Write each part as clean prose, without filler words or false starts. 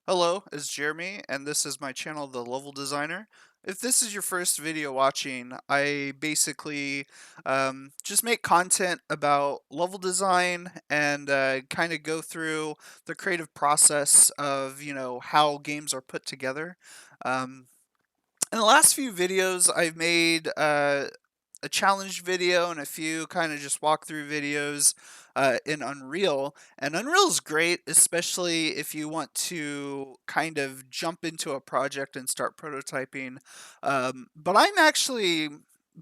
Hello, it's Jeremy, and this is my channel, The Level Designer. If this is your first video watching, I basically just make content about level design and kind of go through the creative process of, how games are put together. Um, in the last few videos, I've made a challenge video and a few kind of just walkthrough videos in Unreal. And Unreal is great, especially if you want to kind of jump into a project and start prototyping. But I'm actually,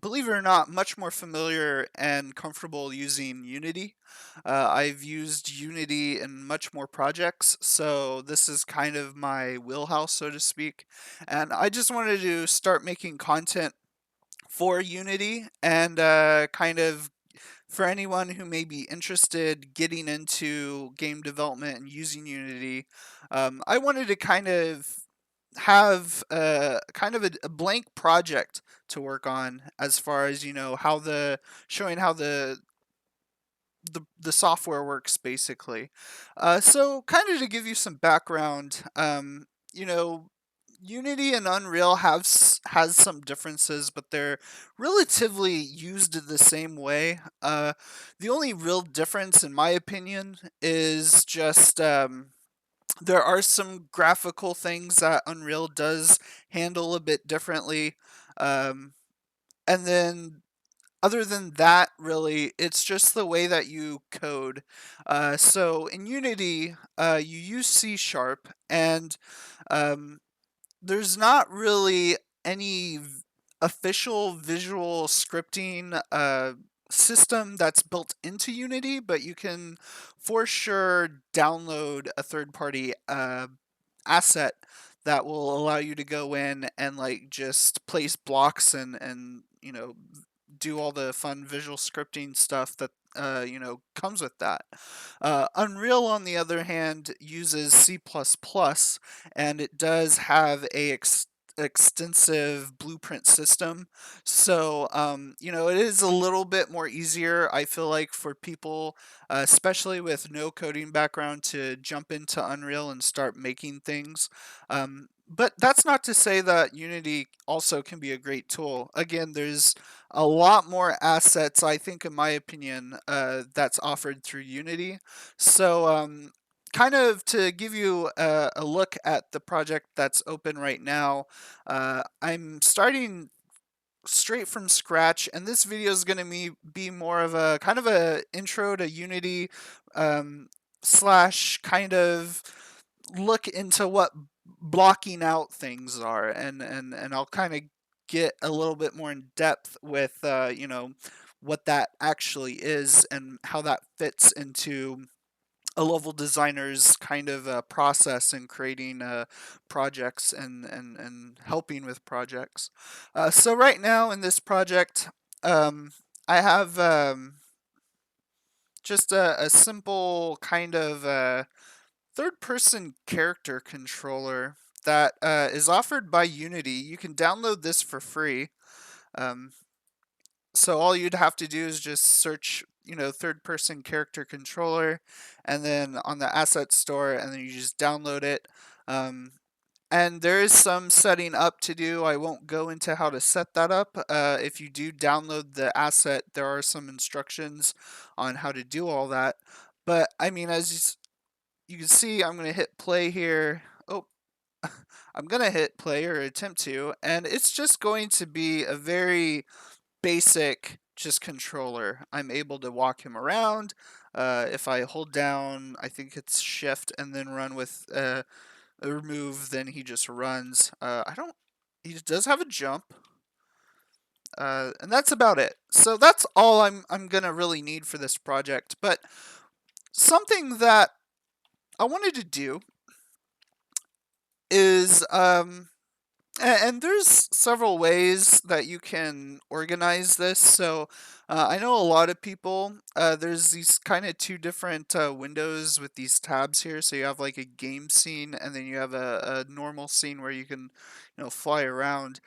believe it or not, much more familiar and comfortable using Unity. I've used Unity in much more projects, so this is kind of my wheelhouse, so to speak. And I just wanted to start making content for Unity and kind of for anyone who may be interested getting into game development and using Unity. I wanted to kind of have a blank project to work on as far as how the showing how the software works basically. So kind of to give you some background, you know, Unity and Unreal has some differences, but they're relatively used the same way. The only real difference, in my opinion, is just there are some graphical things that Unreal does handle a bit differently. Um, and then other than that, really, it's just the way that you code. So in Unity, you use C sharp, and um, there's not really any official visual scripting system that's built into Unity, but you can for sure download a third-party asset that will allow you to go in and like just place blocks and do all the fun visual scripting stuff that comes with that. Unreal, on the other hand, uses C++, and it does have a extensive blueprint system. So, it is a little bit more easier, I feel like, for people, especially with no coding background, to jump into Unreal and start making things. But that's not to say that Unity also can be a great tool. Again, there's a lot more assets, I think, in my opinion, that's offered through Unity. So, kind of to give you a look at the project that's open right now, I'm starting straight from scratch, and this video is going to be more of a kind of a intro to Unity, slash kind of look into what blocking out things are, and I'll kind of get a little bit more in depth with what that actually is and how that fits into a level designer's kind of process in creating projects and helping with projects. So right now in this project, I have just a simple kind of third-person character controller that is offered by Unity. You can download this for free. Um, so all you'd have to do is just search, third-person character controller, and then on the asset store, and then you just download it. Um, and there is some setting up to do. I won't go into how to set that up. If you do download the asset, there are some instructions on how to do all that. But I mean, as you can see, I'm going to hit play here. Oh, I'm going to hit play or attempt to, and it's just going to be a very basic just controller. I'm able to walk him around. If I hold down, I think it's shift and then run with a remove, then he just runs. I don't. He does have a jump, and that's about it. So that's all I'm gonna really need for this project. But something that I wanted to do is and there's several ways that you can organize this. So I know a lot of people, there's these kind of two different windows with these tabs here. So you have like a game scene, and then you have a normal scene where you can, fly around.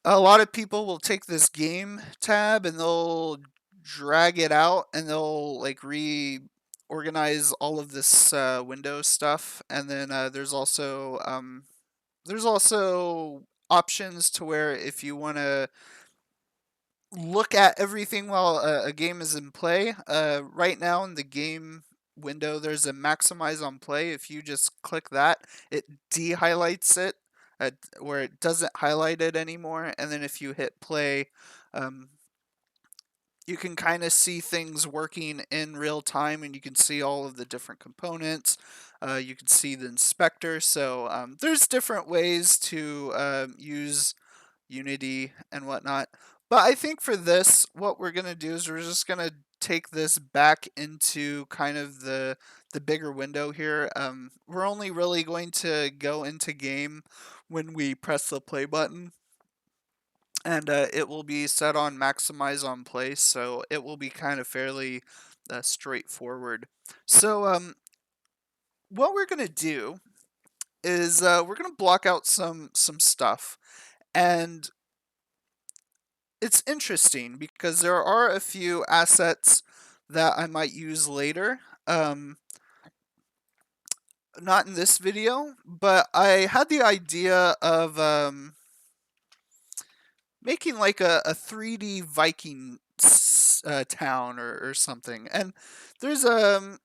A lot of people will take this game tab and they'll drag it out and they'll like organize all of this window stuff, and then there's also options to where if you want to look at everything while a game is in play. Right now in the game window, there's a maximize on play. If you just click that, it de-highlights it, uh, where it doesn't highlight it anymore. And then if you hit play, um, you can kind of see things working in real time, and you can see all of the different components. You can see the inspector. So there's different ways to use Unity and whatnot. But I think for this, what we're gonna do is we're just gonna take this back into kind of the bigger window here. We're only really going to go into game when we press the play button, and it will be set on maximize on play, so it will be kind of fairly straightforward. So what we're gonna do is we're gonna block out some stuff, and it's interesting because there are a few assets that I might use later. Not in this video, but I had the idea of making like a 3D Viking town or something. And there's um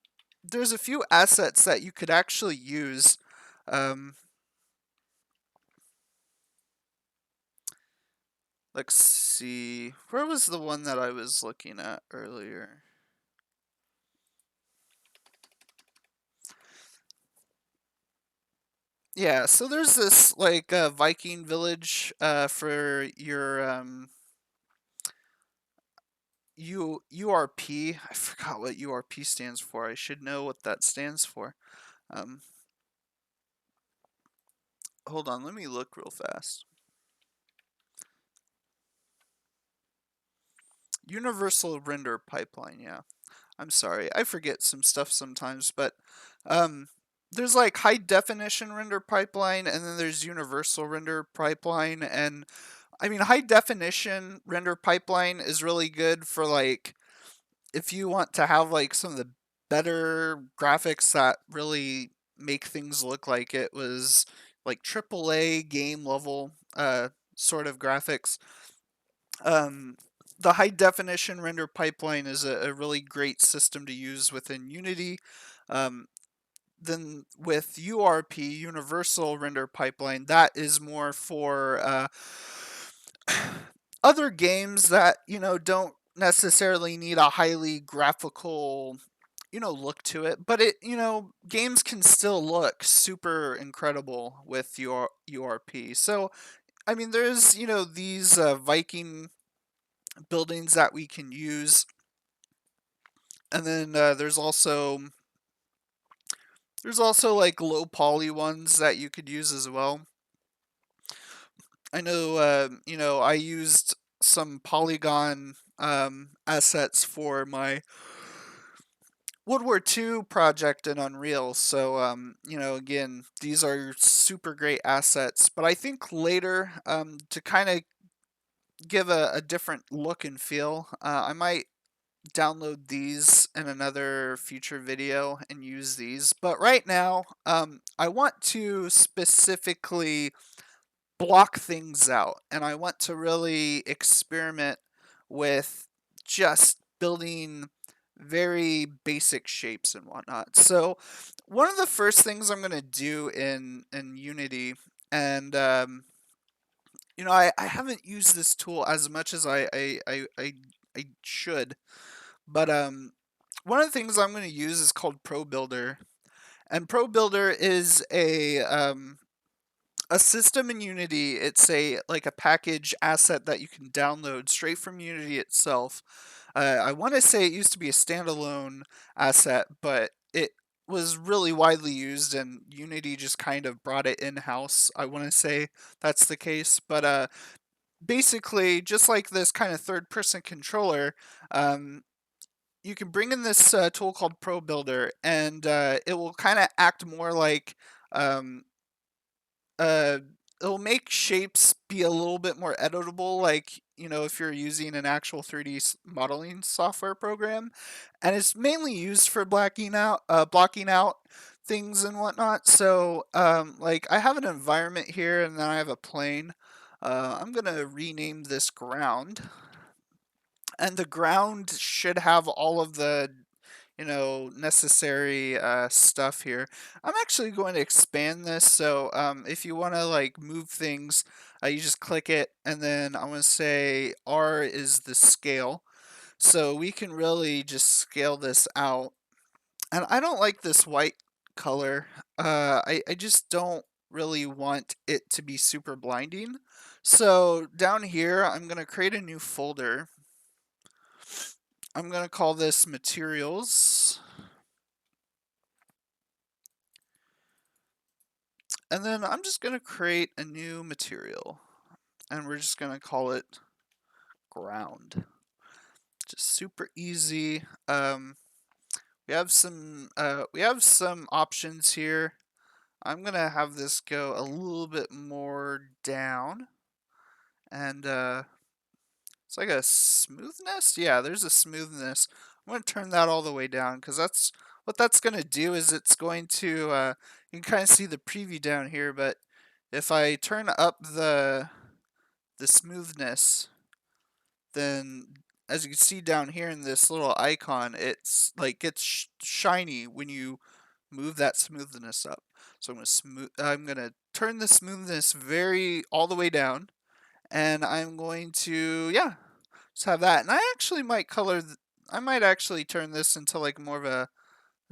there's a few assets that you could actually use. Um, let's see, where was the one that I was looking at earlier? Yeah, so there's this like Viking village for your URP. I forgot what URP stands for. I should know what that stands for. Um, hold on, let me look real fast. Universal Render Pipeline. Yeah, I'm sorry, I forget some stuff sometimes, but um, there's like high definition render pipeline, and then there's universal render pipeline, and I mean, high definition render pipeline is really good for like if you want to have like some of the better graphics that really make things look like it was like AAA game level sort of graphics. Um, the high definition render pipeline is a really great system to use within Unity. Um, then with URP, Universal Render Pipeline, that is more for other games that don't necessarily need a highly graphical look to it, but games can still look super incredible with your URP. So I mean, there's these Viking buildings that we can use, and then there's also like low poly ones that you could use as well. I know, I used some polygon assets for my World War II project in Unreal. So, again, these are super great assets. But I think later, to kind of give a different look and feel, I might download these in another future video and use these. But right now, I want to specifically block things out, and I want to really experiment with just building very basic shapes and whatnot. So one of the first things I'm going to do in Unity, and I haven't used this tool as much as I should, but one of the things I'm going to use is called Pro Builder, and Pro Builder is a system in Unity. It's like a package asset that you can download straight from Unity itself. I want to say it used to be a standalone asset, but it was really widely used, and Unity just kind of brought it in-house. I want to say that's the case, but basically, just like this kind of third-person controller, um, you can bring in this tool called Pro Builder, and it will kind of act more like um, uh, it'll make shapes be a little bit more editable. Like if you're using an actual 3D modeling software program, and it's mainly used for blocking out things and whatnot. So, like I have an environment here, and then I have a plane. I'm gonna rename this ground, and the ground should have all of the necessary stuff here. I'm actually going to expand this, so if you want to like move things, you just click it, and then I'm going to say R is the scale, so we can really just scale this out. And I don't like this white color. I just don't really want it to be super blinding. So down here, I'm going to create a new folder. I'm going to call this materials. And then I'm just going to create a new material, and we're just going to call it ground. Just super easy. We have some options here. I'm going to have this go a little bit more down, and it's like a smoothness. Yeah, there's a smoothness. I'm going to turn that all the way down, because that's going to do is it's going to you can kind of see the preview down here, but if I turn up the smoothness, then as you can see down here in this little icon, it's like gets shiny when you move that smoothness up. So I'm gonna turn the smoothness very all the way down, and I'm going to, yeah, just have that. And I actually might I might actually turn this into like more of a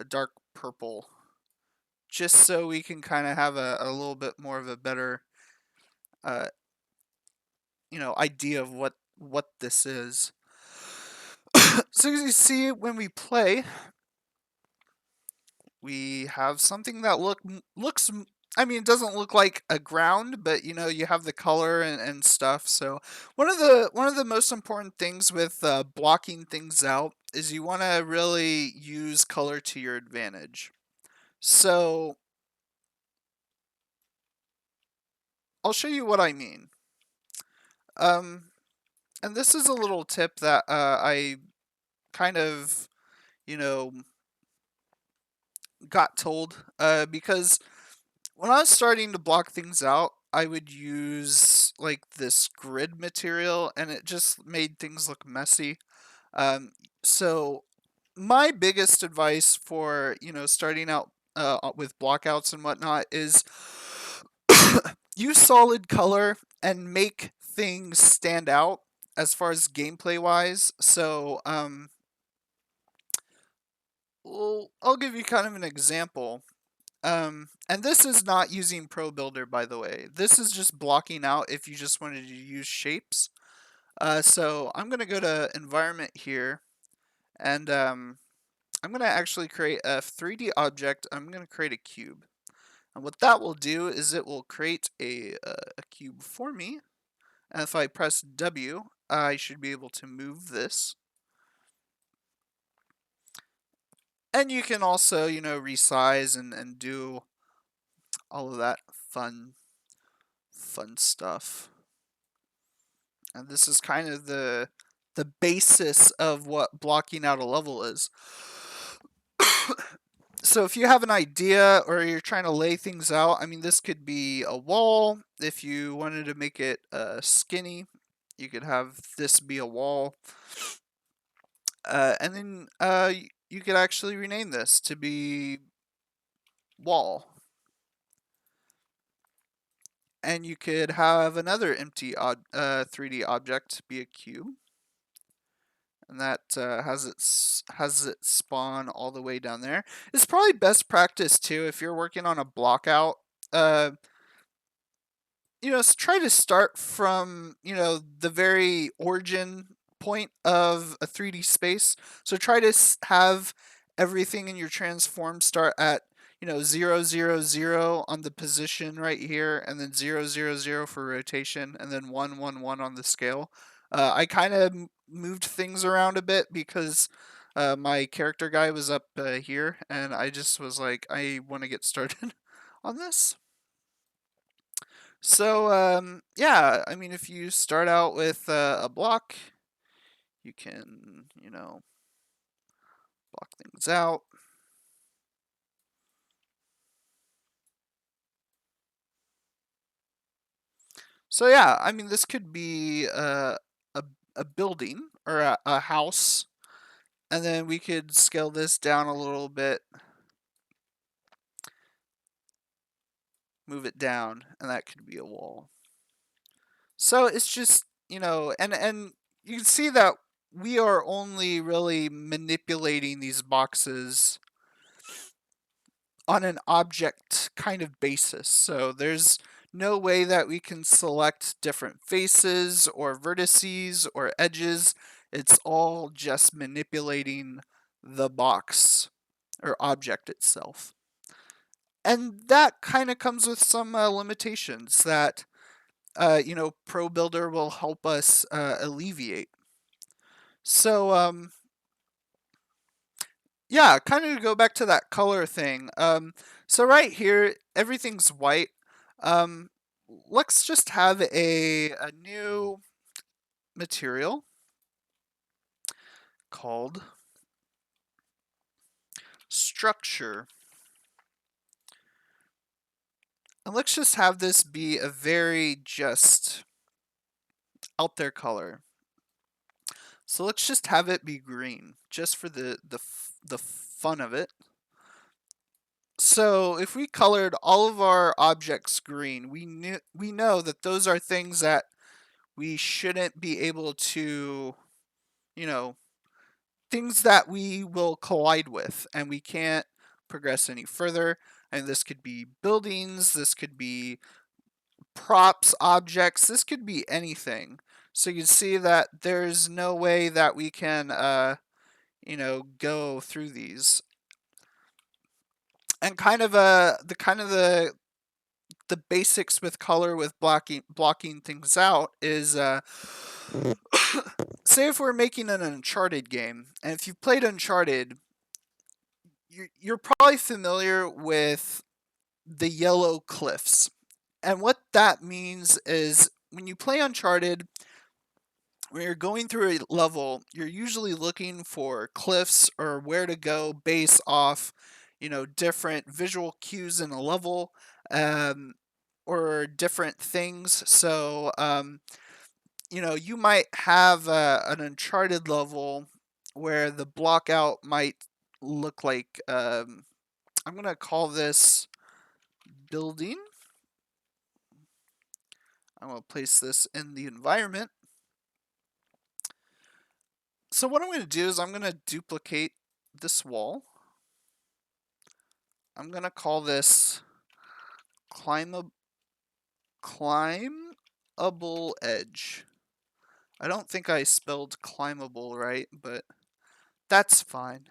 dark purple, just so we can kind of have a little bit more of a better uh, idea of what this is. So as you see, when we play, we have something that looks. I mean, it doesn't look like a ground, but you have the color and stuff. So one of the most important things with blocking things out is you want to really use color to your advantage. So I'll show you what I mean. Um, and this is a little tip that I kind of you know got told, because when I was starting to block things out, I would use like this grid material, and it just made things look messy. So my biggest advice for starting out with blockouts and whatnot is use solid color and make things stand out as far as gameplay wise. So well, I'll give you kind of an example. And this is not using Pro Builder, by the way. This is just blocking out if you just wanted to use shapes. So I'm going to go to Environment here, and I'm going to actually create a 3D object. I'm going to create a cube. And what that will do is it will create a cube for me. And if I press W, I should be able to move this. And you can also, resize and do all of that fun stuff. And this is kind of the basis of what blocking out a level is. So if you have an idea or you're trying to lay things out, I mean, this could be a wall. If you wanted to make it skinny, you could have this be a wall. And then you could actually rename this to be wall. And you could have another empty 3D object be a cube. And that has it spawn all the way down there. It's probably best practice too if you're working on a block out. Uh, try to start from the very origin point of a 3D space. So try to have everything in your transform start at 0, 0, 0 on the position right here, and then 0, 0, 0 for rotation, and then 1, 1, 1 on the scale. I kind of moved things around a bit because my character guy was up here, and I just was like, I want to get started on this. So, yeah, I mean, if you start out with a block, you can, block things out. So yeah, I mean, this could be a, a building or a house, and then we could scale this down a little bit, move it down, and that could be a wall. So it's just, and you can see that we are only really manipulating these boxes on an object kind of basis. So there's no way that we can select different faces or vertices or edges. It's all just manipulating the box or object itself. And that kind of comes with some limitations that, Pro Builder will help us alleviate. So, yeah, kind of to go back to that color thing. So right here, everything's white. Um, let's just have a new material called structure. And let's just have this be a very just out there color. So let's just have it be green, just for the fun of it. So if we colored all of our objects green, we know that those are things that we shouldn't be able to, you know, things that we will collide with, and we can't progress any further. And this could be buildings, this could be props, objects, this could be anything. So you can see that there's no way that we can, go through these. And kind of the basics with color with blocking things out is say if we're making an Uncharted game, and if you've played Uncharted, you're probably familiar with the yellow cliffs. And what that means is when you play Uncharted, when you're going through a level, you're usually looking for cliffs or where to go based off, different visual cues in a level, um, or different things. So, you might have an Uncharted level where the block out might look like, I'm going to call this building. I'm going to place this in the environment. So what I'm going to do is I'm going to duplicate this wall. I'm going to call this climbable edge. I don't think I spelled climbable right, but that's fine.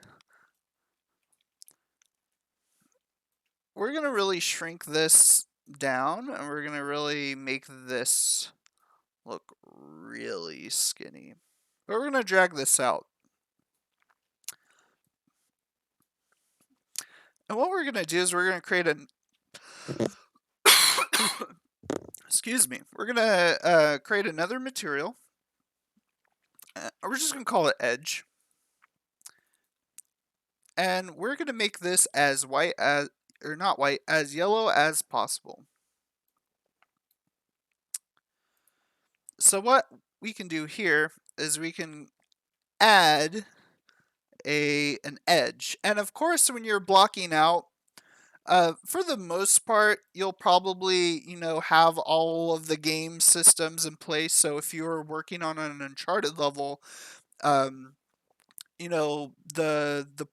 We're going to really shrink this down, and we're going to really make this look really skinny. But we're going to drag this out. And what we're going to do is we're going to create a excuse me. We're going to create another material. We're just going to call it edge. And we're going to make this as white as, or not white, as yellow as possible. So what we can do here is we can add an edge. And of course, when you're blocking out, for the most part, you'll probably, have all of the game systems in place. So if you're working on an Uncharted level, um, the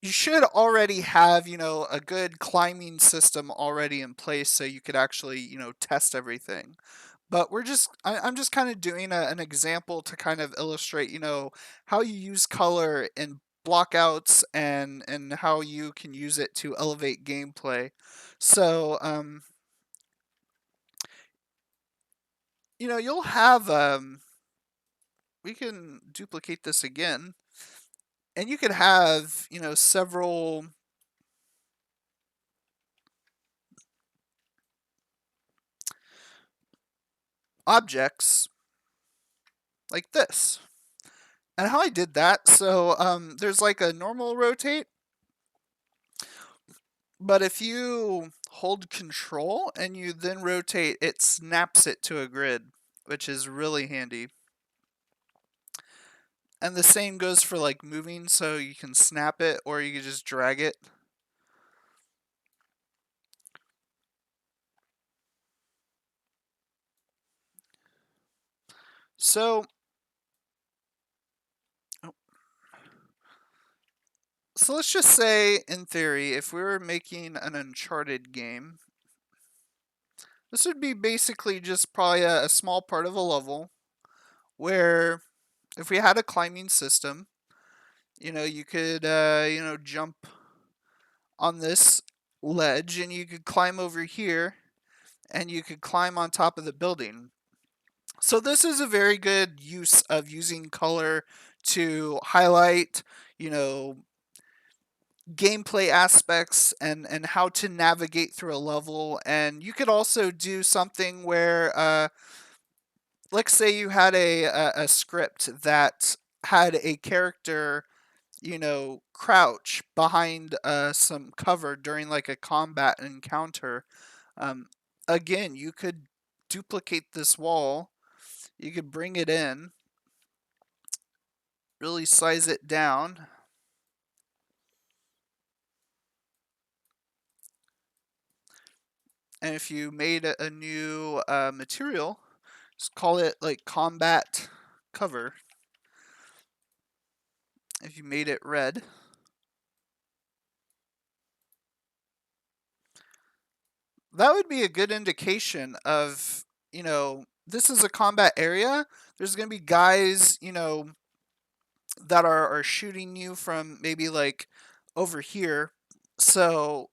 you should already have, a good climbing system already in place so you could actually, test everything. But I'm just kind of doing an example to kind of illustrate, how you use color in blockouts and how you can use it to elevate gameplay. So, you'll have, we can duplicate this again, and you could have, several objects like this. And how I did that, so there's like a normal rotate, but if you hold control and you then rotate, it snaps it to a grid, which is really handy. And the same goes for like moving, so you can snap it or you can just drag it. So, oh, so let's just say, in theory, if we were making an Uncharted game, this would be basically just probably a small part of a level where if we had a climbing system, you could, jump on this ledge and you could climb over here and you could climb on top of the building. So this is a very good use of using color to highlight, you know, gameplay aspects and how to navigate through a level. And you could also do something where, let's say you had a script that had a character, crouch behind some cover during like a combat encounter. Um, Again, you could duplicate this wall. You could bring it in, really size it down. And if you made a new material, just call it like combat cover. If you made it red, that would be a good indication of, this is a combat area. There's going to be guys, that are shooting you from maybe like over here. So,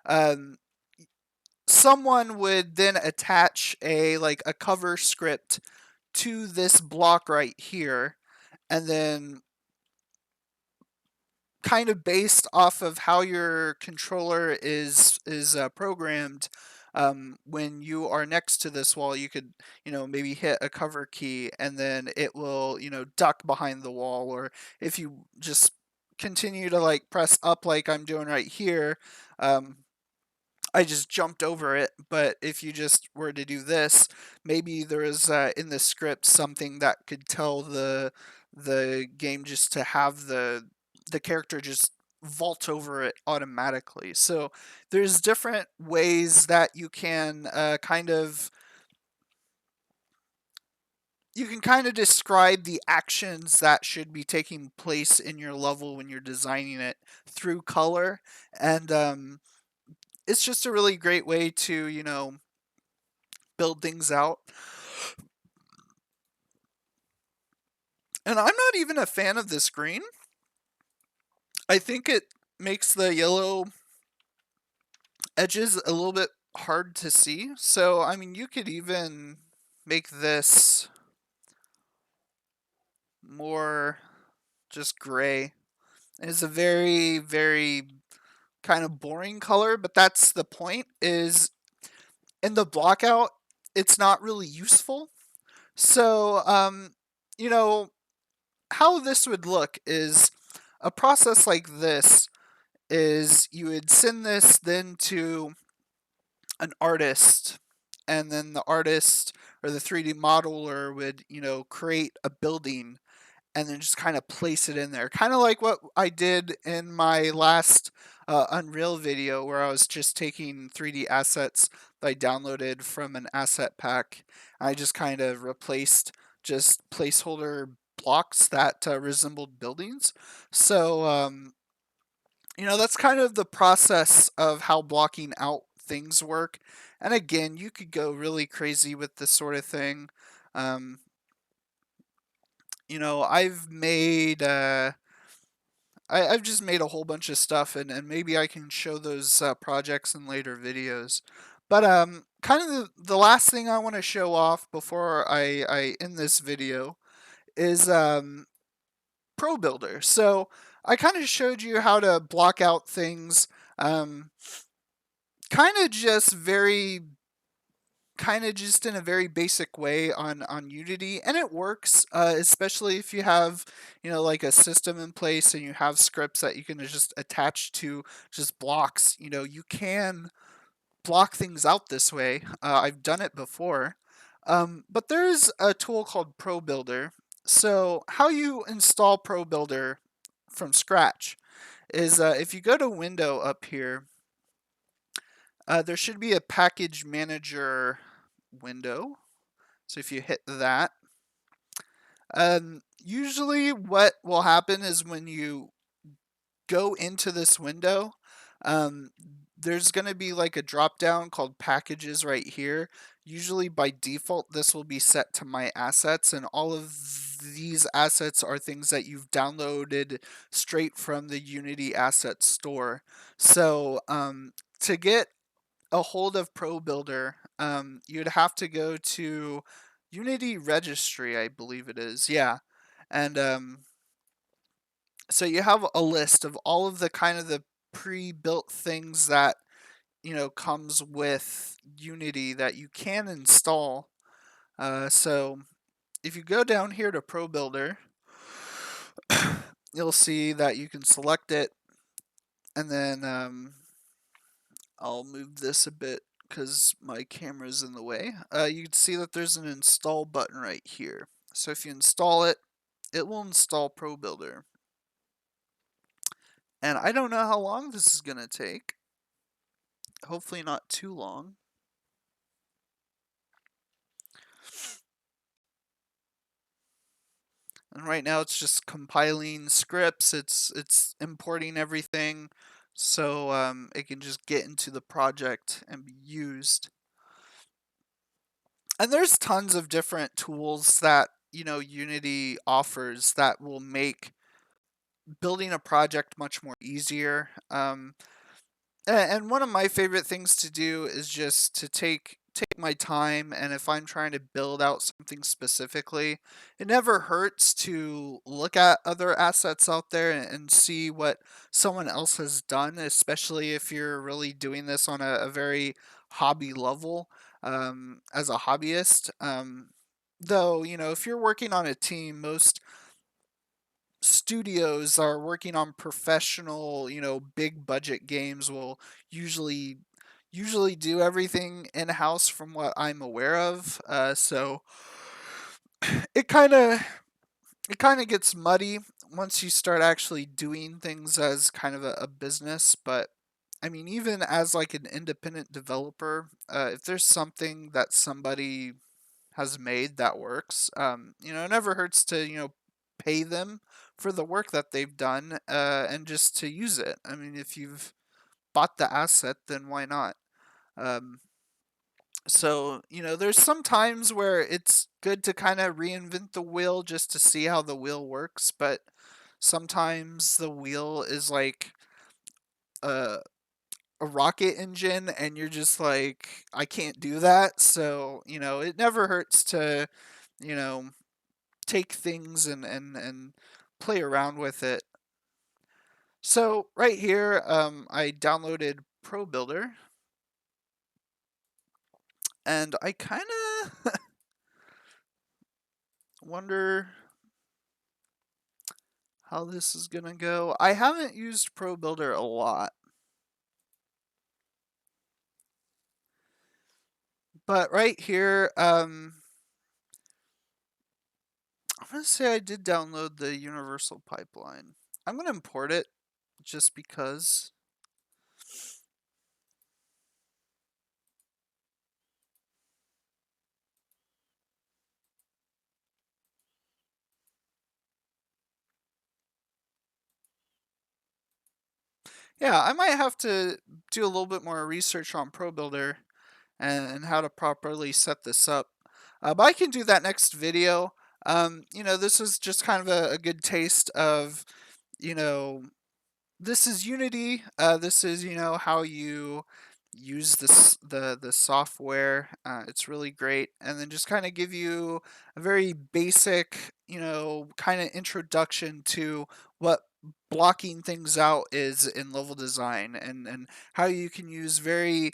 um, someone would then attach a cover script to this block right here, and then kind of based off of how your controller is programmed. When you are next to this wall, you could, maybe hit a cover key, and then it will, duck behind the wall. Or if you just continue to like press up, like I'm doing right here, I just jumped over it. But if you just were to do this, maybe there is in the script something that could tell the game just to have the character just vault over it automatically. So there's different ways that you can kind of describe the actions that should be taking place in your level when you're designing it through color. And it's just a really great way to, build things out. And I'm not even a fan of this green. I think it makes the yellow edges a little bit hard to see. So, I mean, you could even make this more just gray. It's a very, very kind of boring color, but that's the point, is in the blockout, it's not really useful. So, you know, how this would look is a process like this is you would send this then to an artist, and then the artist or the 3D modeler would, create a building and then just kind of place it in there. Kind of like what I did in my last Unreal video, where I was just taking 3D assets that I downloaded from an asset pack. I just kind of replaced just placeholder blocks that resembled buildings. So, that's kind of the process of how blocking out things work. And again, you could go really crazy with this sort of thing. Um, I've made I've just made a whole bunch of stuff, and maybe I can show those projects in later videos. But kind of the last thing I want to show off before I end this video is Pro Builder. So I kind of showed you how to block out things, kind of just very kind of just in a very basic way on Unity, and it works, especially if you have, like a system in place and you have scripts that you can just attach to just blocks. You can block things out this way. I've done it before. But there's a tool called Pro Builder. So how you install Pro Builder from scratch is, if you go to Window up here, there should be a Package Manager window. So if you hit that, usually what will happen is when you go into this window, um, there's going to be like a drop down called Packages right here. Usually by default, this will be set to My Assets, and all of these assets are things that you've downloaded straight from the Unity Asset Store. So to get a hold of Pro Builder, you'd have to go to Unity Registry, I believe it is. Yeah. And so you have a list of all of the kind of the pre-built things that, comes with Unity that you can install. So if you go down here to Pro Builder, you'll see that you can select it, and then I'll move this a bit because my camera's in the way. You can see that there's an install button right here. So if you install it, it will install Pro Builder. And I don't know how long this is going to take. Hopefully not too long. And right now it's just compiling scripts. It's importing everything so it can just get into the project and be used. And there's tons of different tools that, Unity offers that will make building a project much more easier. And one of my favorite things to do is just to take my time, and if I'm trying to build out something specifically, it never hurts to look at other assets out there and see what someone else has done, especially if you're really doing this on a very hobby level, as a hobbyist. Though, if you're working on a team, most studios are working on professional, big budget games will usually usually do everything in house from what I'm aware of. So it kind of it kind of gets muddy once you start actually doing things as kind of a business. But I mean, even as like an independent developer, if there's something that somebody has made that works, it never hurts to, pay them for the work that they've done, and just to use it. I mean, if you've bought the asset, then why not? Um, so, there's some times where it's good to kind of reinvent the wheel just to see how the wheel works, but sometimes the wheel is like a, a rocket engine, and you're just like, I can't do that. So, it never hurts to, you know, take things and play around with it. So right here, I downloaded Pro Builder, and I kind of wonder how this is gonna go. I haven't used Pro Builder a lot, but right here, I'm gonna say I did download the Universal Pipeline. I'm gonna import it just because. Yeah, I might have to do a little bit more research on Pro Builder and how to properly set this up. But I can do that next video. This is just kind of a good taste of, you know, this is Unity. This is, how you use the software. It's really great, and then just kind of give you a very basic, kind of introduction to what blocking things out is in level design, and how you can use very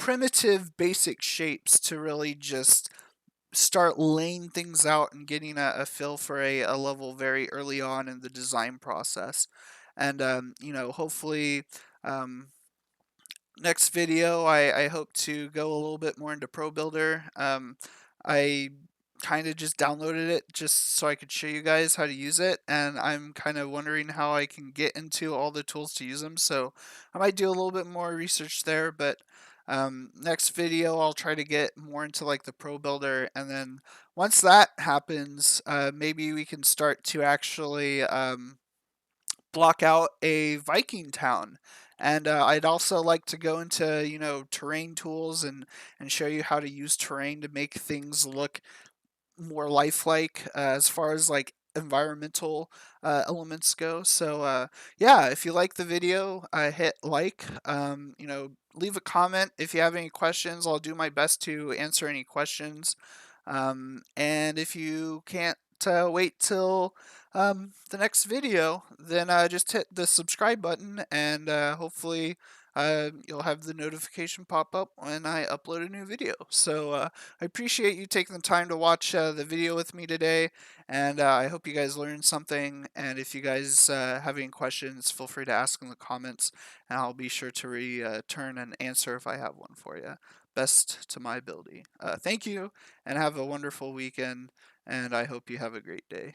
primitive basic shapes to really just start laying things out and getting a feel for a level very early on in the design process. And hopefully, um, next video, I hope to go a little bit more into Pro Builder. I kind of just downloaded it just so I could show you guys how to use it, and I'm kind of wondering how I can get into all the tools to use them. So I might do a little bit more research there, but next video I'll try to get more into like the Pro Builder, and then once that happens, maybe we can start to actually block out a Viking town. And I'd also like to go into, terrain tools and show you how to use terrain to make things look more lifelike as far as like environmental elements go. So yeah, if you like the video, hit like. Leave a comment if you have any questions. I'll do my best to answer any questions. And if you can't wait till the next video, then just hit the subscribe button, and hopefully you'll have the notification pop up when I upload a new video. So I appreciate you taking the time to watch the video with me today, and I hope you guys learned something. And if you guys have any questions, feel free to ask in the comments, and I'll be sure to return an answer if I have one for you. Best to my ability. Thank you, and have a wonderful weekend, and I hope you have a great day.